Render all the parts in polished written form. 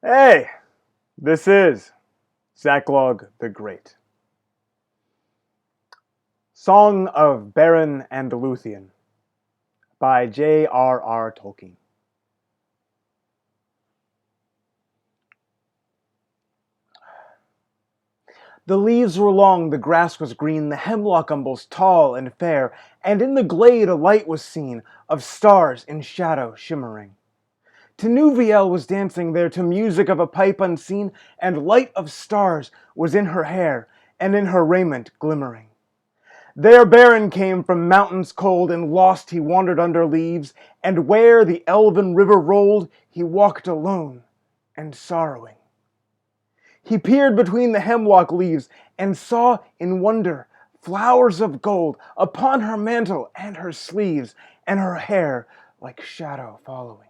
Hey, this is Zacklog the Great. Song of Beren and Lúthien by J.R.R. Tolkien. The leaves were long, the grass was green, the hemlock umbels tall and fair, and in the glade a light was seen, of stars in shadow shimmering. Tinuviel was dancing there to music of a pipe unseen, and light of stars was in her hair, and in her raiment glimmering. There Beren came from mountains cold, and lost he wandered under leaves, and where the elven river rolled, he walked alone and sorrowing. He peered between the hemlock leaves, and saw in wonder flowers of gold upon her mantle and her sleeves, and her hair like shadow following.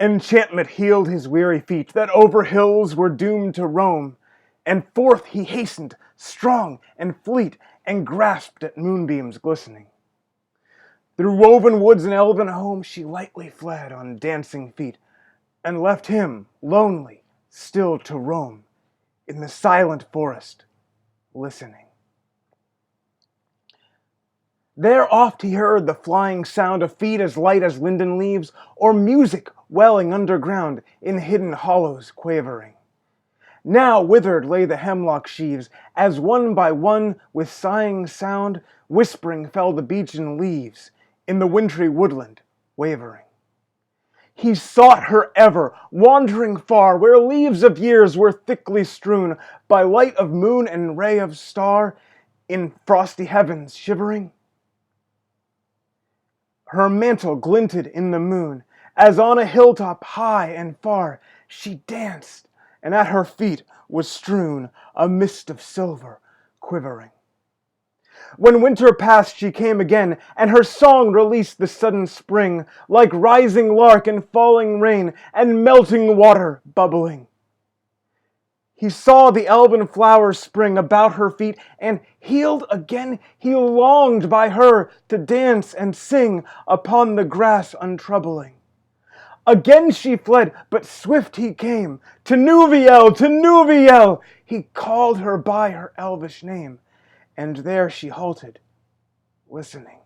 Enchantment healed his weary feet, that over hills were doomed to roam, and forth he hastened, strong and fleet, and grasped at moonbeams glistening. Through woven woods and elven home she lightly fled on dancing feet, and left him, lonely, still to roam, in the silent forest, listening. There oft he heard the flying sound of feet as light as linden leaves, or music welling underground in hidden hollows quavering. Now withered lay the hemlock sheaves, as one by one with sighing sound whispering fell the beechen leaves in the wintry woodland wavering. He sought her ever, wandering far, where leaves of years were thickly strewn, by light of moon and ray of star, in frosty heavens shivering. Her mantle glinted in the moon, as on a hilltop high and far she danced, and at her feet was strewn a mist of silver quivering. When winter passed she came again, and her song released the sudden spring, like rising lark and falling rain and melting water bubbling. He saw the elven flowers spring about her feet, and healed again he longed by her to dance and sing upon the grass untroubling. Again she fled, but swift he came. Tinuviel, Tinuviel! He called her by her elvish name, and there she halted, listening.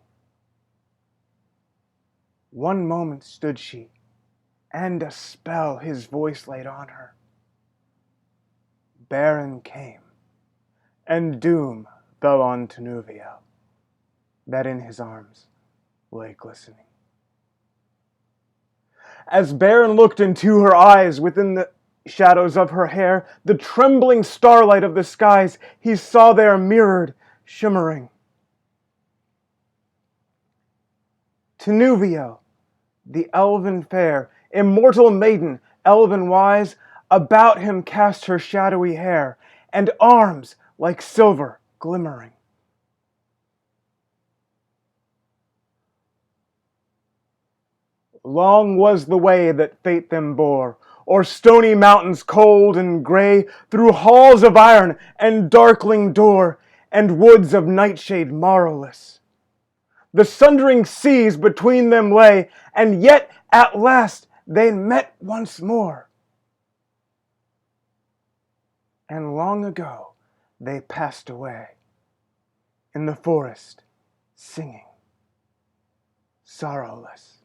One moment stood she, and a spell his voice laid on her. Beren came, and doom fell on Tinuviel, that in his arms lay glistening. As Beren looked into her eyes, within the shadows of her hair, the trembling starlight of the skies, he saw there mirrored, shimmering. Tinuviel, the elven fair, immortal maiden, elven wise, about him cast her shadowy hair, and arms like silver glimmering. Long was the way that fate them bore, o'er stony mountains cold and grey, through halls of iron and darkling door, and woods of nightshade morrowless. The sundering seas between them lay, and yet at last they met once more. And long ago they passed away, in the forest, singing, sorrowless.